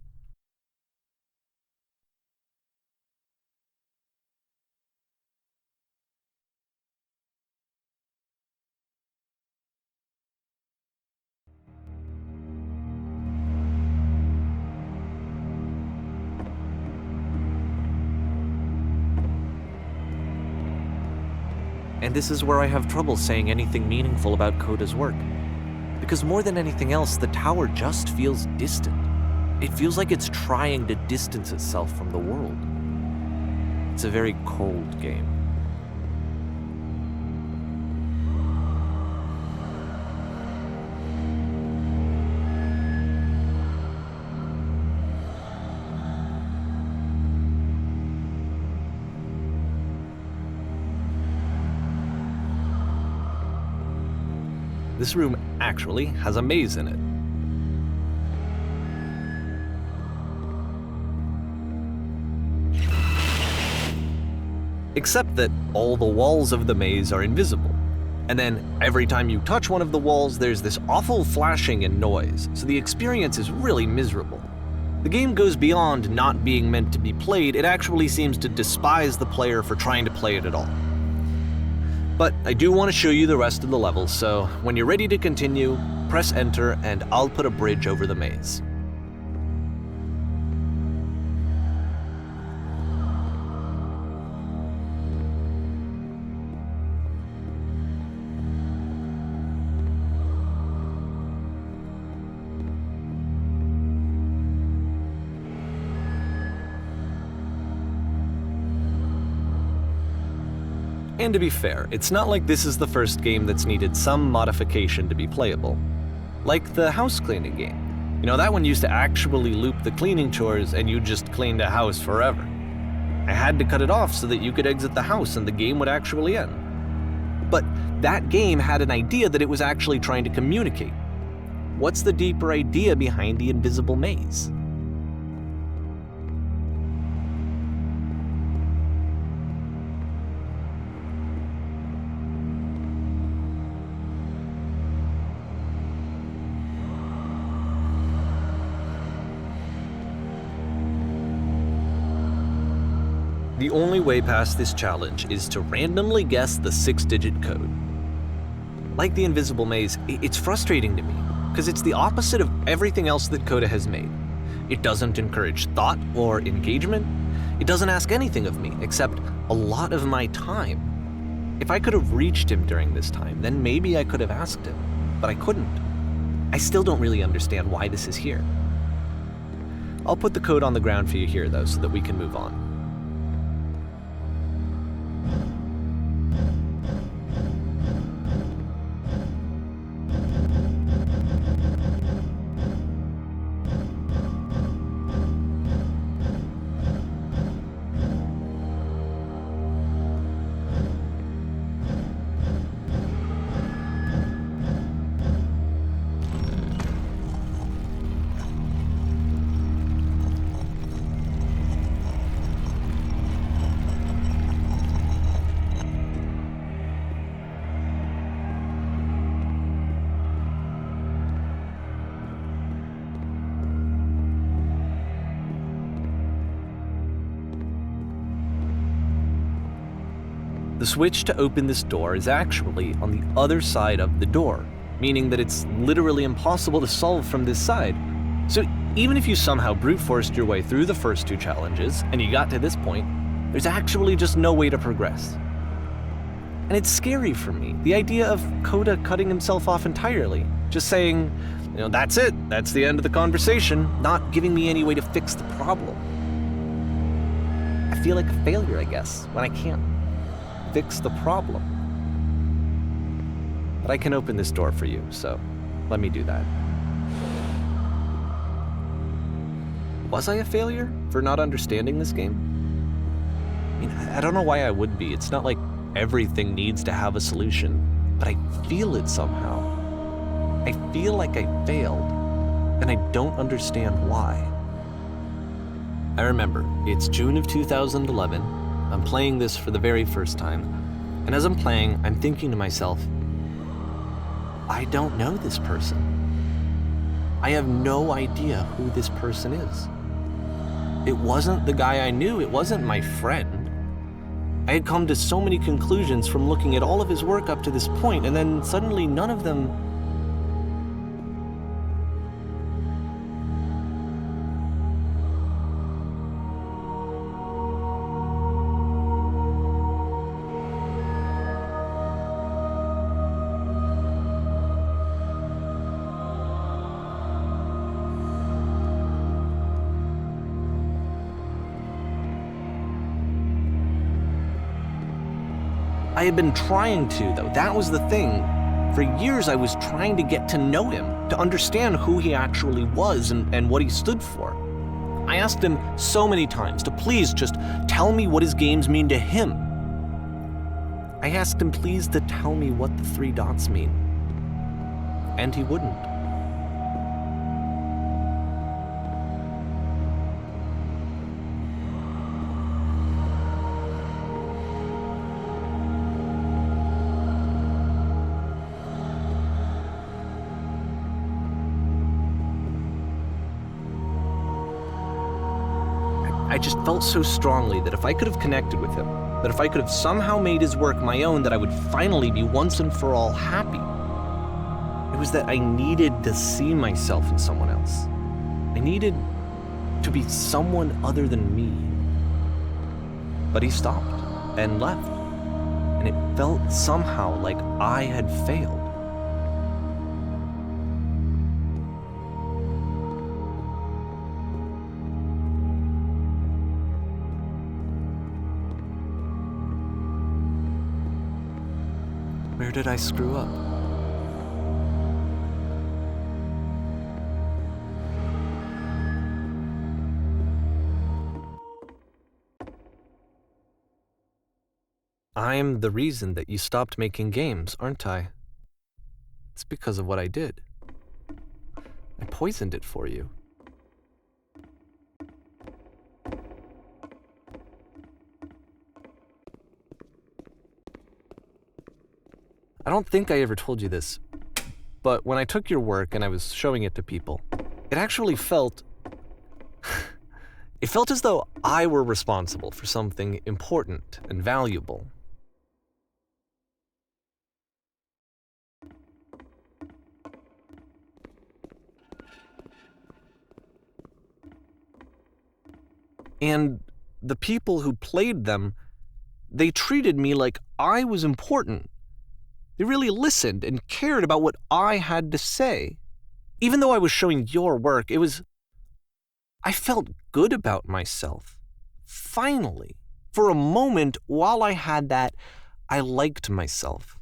And this is where I have trouble saying anything meaningful about Coda's work. Because more than anything else, The Tower just feels distant. It feels like it's trying to distance itself from the world. It's a very cold game. This room actually has a maze in it. Except that all the walls of the maze are invisible. And then every time you touch one of the walls, there's this awful flashing and noise, so the experience is really miserable. The game goes beyond not being meant to be played, it actually seems to despise the player for trying to play it at all. But I do want to show you the rest of the level, so when you're ready to continue, press enter and I'll put a bridge over the maze. And to be fair, it's not like this is the first game that's needed some modification to be playable. Like the house cleaning game. You know, that one used to actually loop the cleaning chores and you just cleaned a house forever. I had to cut it off so that you could exit the house and the game would actually end. But that game had an idea that it was actually trying to communicate. What's the deeper idea behind the invisible maze? The only way past this challenge is to randomly guess the 6-digit code. Like the invisible maze, it's frustrating to me, because it's the opposite of everything else that Coda has made. It doesn't encourage thought or engagement. It doesn't ask anything of me, except a lot of my time. If I could have reached him during this time, then maybe I could have asked him, but I couldn't. I still don't really understand why this is here. I'll put the code on the ground for you here, though, so that we can move on. The switch to open this door is actually on the other side of the door, meaning that it's literally impossible to solve from this side. So even if you somehow brute forced your way through the first 2 challenges and you got to this point, there's actually just no way to progress. And it's scary for me, the idea of Coda cutting himself off entirely, just saying, you know, that's it, that's the end of the conversation, not giving me any way to fix the problem. I feel like a failure, I guess, when I can't fix the problem. But I can open this door for you, so let me do that. Was I a failure for not understanding this game? I mean, I don't know why I would be. It's not like everything needs to have a solution, but I feel it somehow. I feel like I failed, and I don't understand why. I remember, it's June of 2011. I'm playing this for the very first time, and as I'm playing, I'm thinking to myself, I don't know this person. I have no idea who this person is. It wasn't the guy I knew, it wasn't my friend. I had come to so many conclusions from looking at all of his work up to this point, and then suddenly none of them. I had been trying to, though. That was the thing. For years, I was trying to get to know him, to understand who he actually was and what he stood for. I asked him so many times to please just tell me what his games mean to him. I asked him please to tell me what the 3 dots mean. And he wouldn't. I just felt so strongly that if I could have connected with him, that if I could have somehow made his work my own, that I would finally be once and for all happy. It was that I needed to see myself in someone else. I needed to be someone other than me. But he stopped and left, and it felt somehow like I had failed. Where did I screw up? I'm the reason that you stopped making games, aren't I? It's because of what I did. I poisoned it for you. I don't think I ever told you this, but when I took your work and I was showing it to people, it actually felt... it felt as though I were responsible for something important and valuable. And the people who played them, they treated me like I was important. They really listened and cared about what I had to say. Even though I was showing your work, I felt good about myself. Finally, for a moment, while I had that, I liked myself.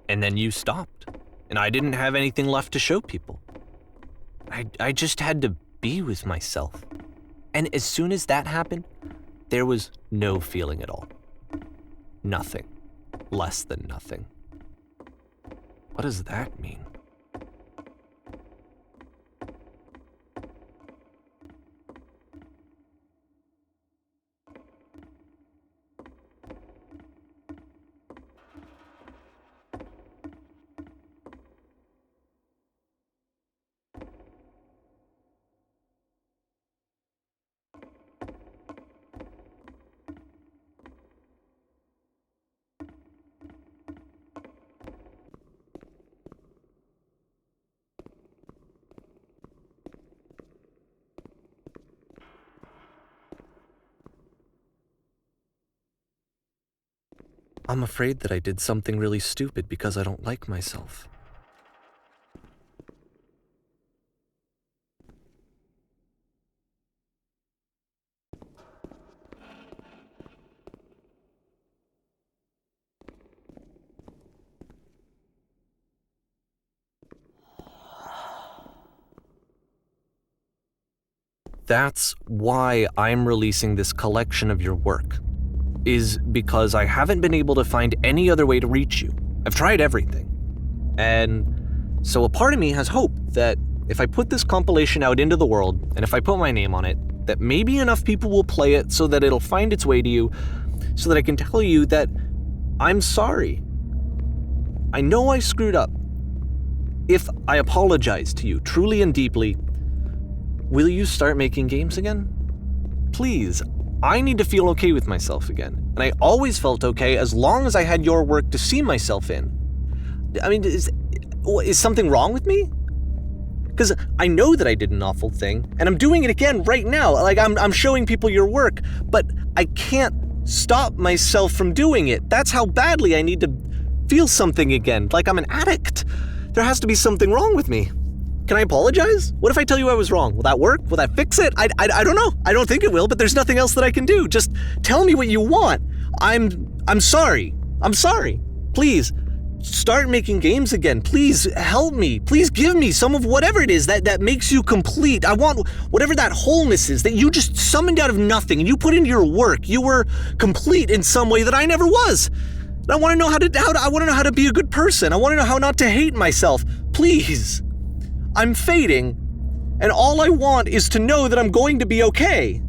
And then you stopped, and I didn't have anything left to show people. I just had to be with myself. And as soon as that happened, there was no feeling at all. Nothing. Less than nothing. What does that mean? I'm afraid that I did something really stupid because I don't like myself. That's why I'm releasing this collection of your work. Is because I haven't been able to find any other way to reach you. I've tried everything. And so a part of me has hope that if I put this compilation out into the world, and if I put my name on it, that maybe enough people will play it so that it'll find its way to you, so that I can tell you that I'm sorry. I know I screwed up. If I apologize to you truly and deeply, will you start making games again? Please. I need to feel okay with myself again, and I always felt okay as long as I had your work to see myself in. I mean, is something wrong with me? Because I know that I did an awful thing, and I'm doing it again right now. Like, I'm showing people your work, but I can't stop myself from doing it. That's how badly I need to feel something again, like I'm an addict. There has to be something wrong with me. Can I apologize? What if I tell you I was wrong? Will that work? Will that fix it? I don't know. I don't think it will, but there's nothing else that I can do. Just tell me what you want. I'm sorry. I'm sorry. Please, start making games again. Please help me. Please give me some of whatever it is that makes you complete. I want whatever that wholeness is that you just summoned out of nothing and you put into your work. You were complete in some way that I never was. And I want to know I want to know how to be a good person. I want to know how not to hate myself. Please. I'm fading, and all I want is to know that I'm going to be okay.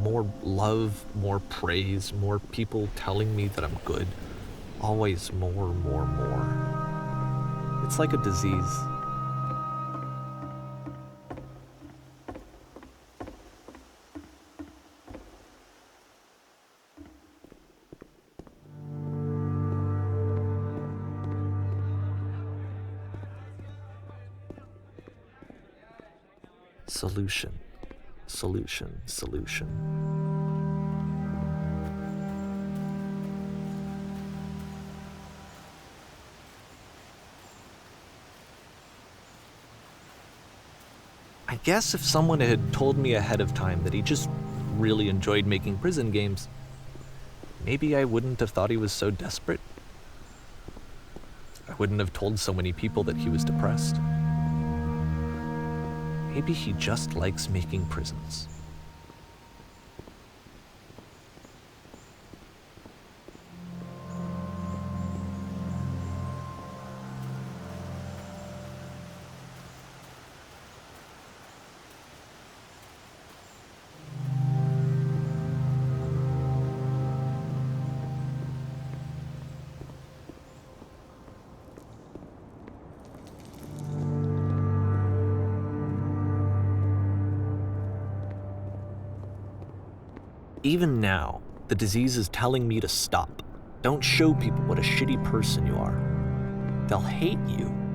More love, more praise, more people telling me that I'm good. Always more. It's like a disease. Solution. I guess if someone had told me ahead of time that he just really enjoyed making prison games, maybe I wouldn't have thought he was so desperate. I wouldn't have told so many people that he was depressed. Maybe he just likes making prisons. Even now, the disease is telling me to stop. Don't show people what a shitty person you are. They'll hate you.